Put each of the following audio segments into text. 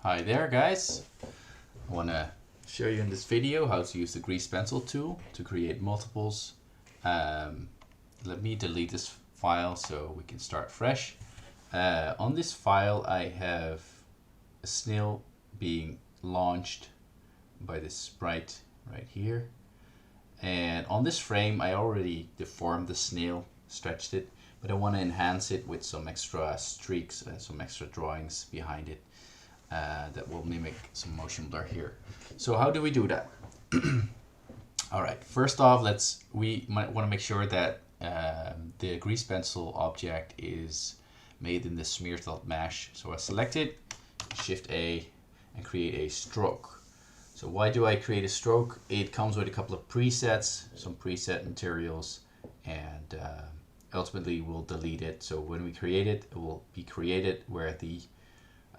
Hi there guys, I want to show you in this video how to use the grease pencil tool to create multiples. Let me delete this file so we can start fresh. On this file I have a snail being launched by this sprite right here, and on this frame I already deformed the snail, stretched it, but I want to enhance it with some extra streaks and some extra drawings behind it. That will mimic some motion blur here. So how do we do that? All right, first off, we might want to make sure that the grease pencil object is made in the smear.mesh. So I select it, Shift A, and create a stroke. So why do I create a stroke? It comes with a couple of presets, some preset materials, and ultimately we'll delete it. So when we create it, it will be created where the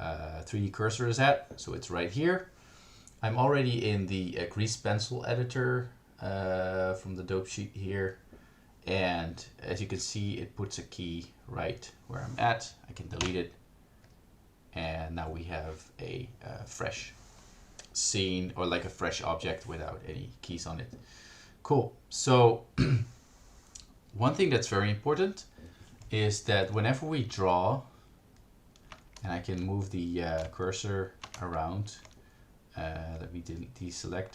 3D cursor is at, so it's right here. I'm already in the grease pencil editor from the dope sheet here, and as you can see it puts a key right where I'm at. I can delete it, and now we have a fresh scene, or like a fresh object without any keys on it. Cool. So one thing that's very important is that whenever we draw, and I can move the cursor around. Let me deselect.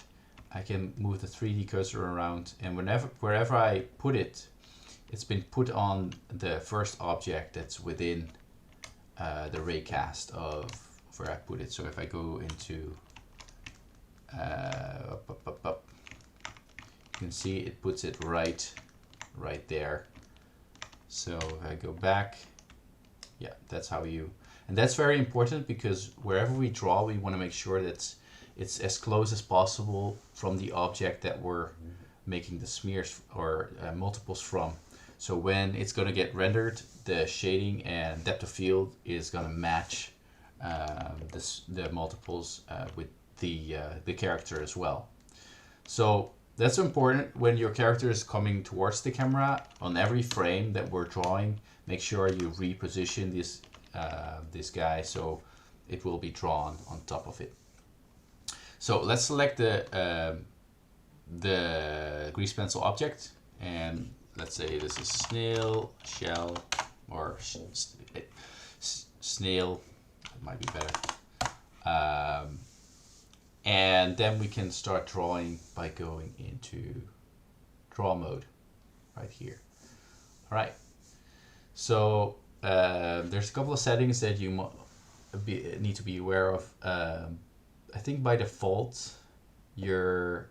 I can move the 3D cursor around, and wherever I put it, it's been put on the first object that's within the raycast of where I put it. So if I go into you can see it puts it right there. So if I go back, yeah, that's how you. And that's very important because wherever we draw, we want to make sure that it's as close as possible from the object that we're making the smears or multiples from. So when it's going to get rendered, the shading and depth of field is going to match the multiples with the character as well. So that's important when your character is coming towards the camera. On every frame that we're drawing, make sure you reposition this guy so it will be drawn on top of it. So let's select the grease pencil object, and let's say this is snail shell, or snail, it might be better. And then we can start drawing by going into draw mode right here. All right, so there's a couple of settings that you need to be aware of. I think by default your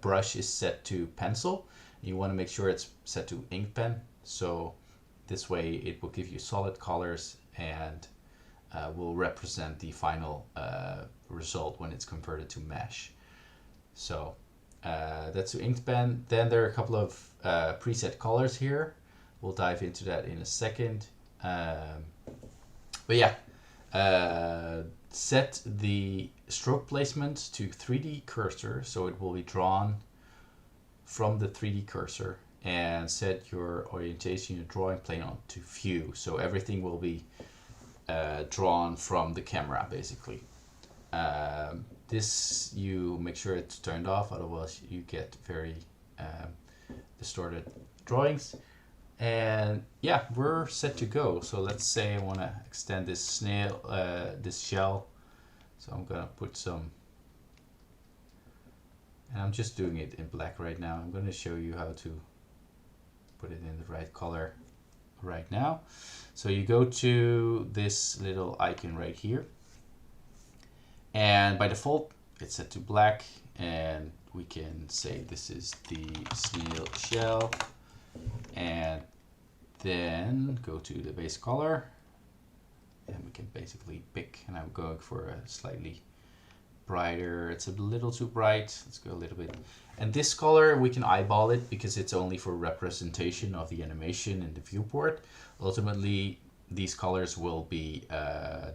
brush is set to pencil. You want to make sure it's set to ink pen, so this way it will give you solid colors and will represent the final result when it's converted to mesh. So that's to ink pen. Then there are a couple of preset colors here. We'll dive into that in a second. But yeah, set the stroke placement to 3D cursor, so it will be drawn from the 3D cursor, and set your orientation, your drawing plane on to view, so everything will be drawn from the camera basically. This, you make sure it's turned off, otherwise you get very distorted drawings. And yeah, we're set to go. So let's say I want to extend this snail, this shell. So I'm gonna put some, and I'm just doing it in black right now. I'm gonna show you how to put it in the right color right now. So you go to this little icon right here, and by default it's set to black, and we can say this is the snail shell, and then go to the base color, and we can basically pick, and I'm going for a slightly brighter. It's a little too bright. Let's go a little bit. And this color, we can eyeball it because it's only for representation of the animation in the viewport. Ultimately, these colors will be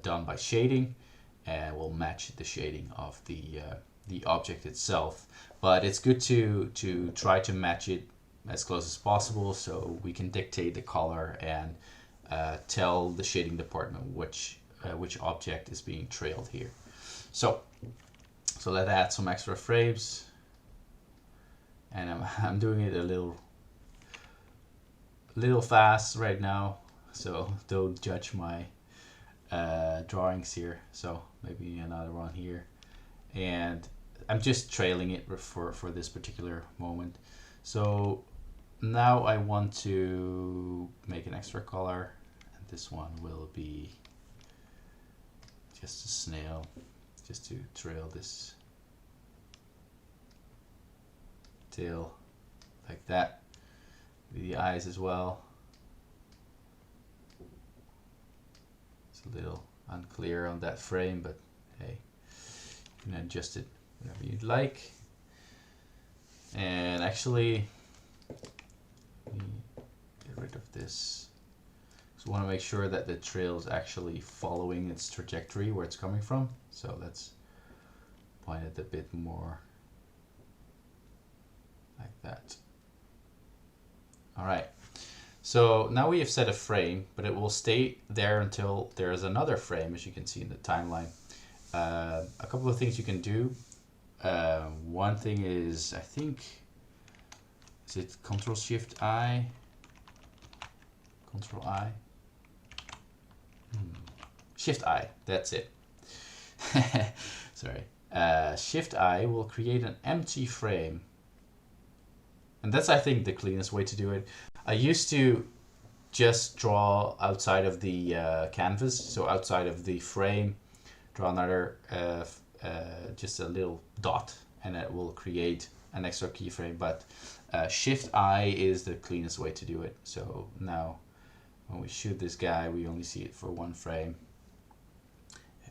done by shading, and will match the shading of the object itself. But it's good to try to match it as close as possible, so we can dictate the color and tell the shading department which object is being trailed here. So let's add some extra frames, and I'm doing it a little fast right now, so don't judge my drawings here. So maybe another one here, and I'm just trailing it for this particular moment. So now I want to make an extra color, and this one will be just a snail, just to trail this tail like that. The eyes as well. It's a little unclear on that frame, but hey, you can adjust it whenever you'd like. And actually, get rid of this. So we want to make sure that the trail is actually following its trajectory where it's coming from. So let's point it a bit more like that. All right, so now we have set a frame, but it will stay there until there is another frame, as you can see in the timeline. A couple of things you can do. One thing is, I think, is it Control-Shift-I? Control-I? Shift-I, that's it. Sorry. Shift-I will create an empty frame. And that's, I think, the cleanest way to do it. I used to just draw outside of the canvas, so outside of the frame, draw another, just a little dot, and it will create an extra keyframe. But Shift-I is the cleanest way to do it. So now when we shoot this guy, we only see it for one frame.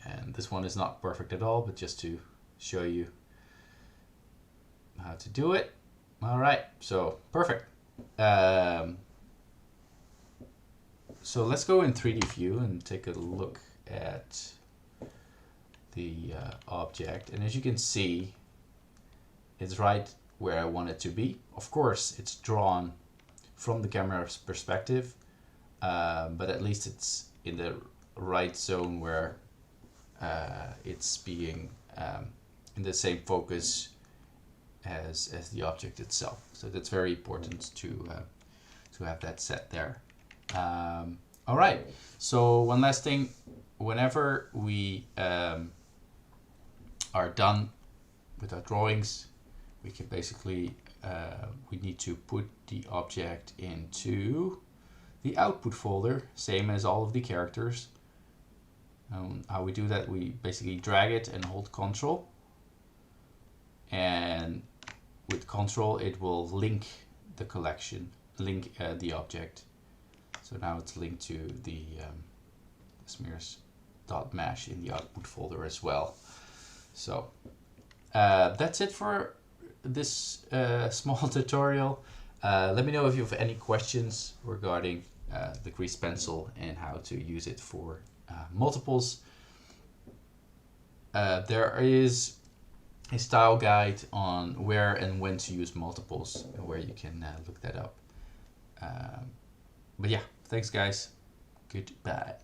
And this one is not perfect at all, but just to show you how to do it. All right, so perfect. So let's go in 3D view and take a look at the object. And as you can see, it's right where I want it to be. Of course, it's drawn from the camera's perspective, but at least it's in the right zone where it's being in the same focus as the object itself. So that's very important to have that set there. All right, so one last thing, whenever we are done with our drawings, we can basically, we need to put the object into the output folder, same as all of the characters. How we do that, we basically drag it and hold Control, and with Control it will link the collection, link the object. So now it's linked to the smears.mesh in the output folder as well. So that's it for this small tutorial. Let me know if you have any questions regarding the grease pencil and how to use it for multiples. There is a style guide on where and when to use multiples, and where you can look that up. But yeah, thanks guys. Goodbye.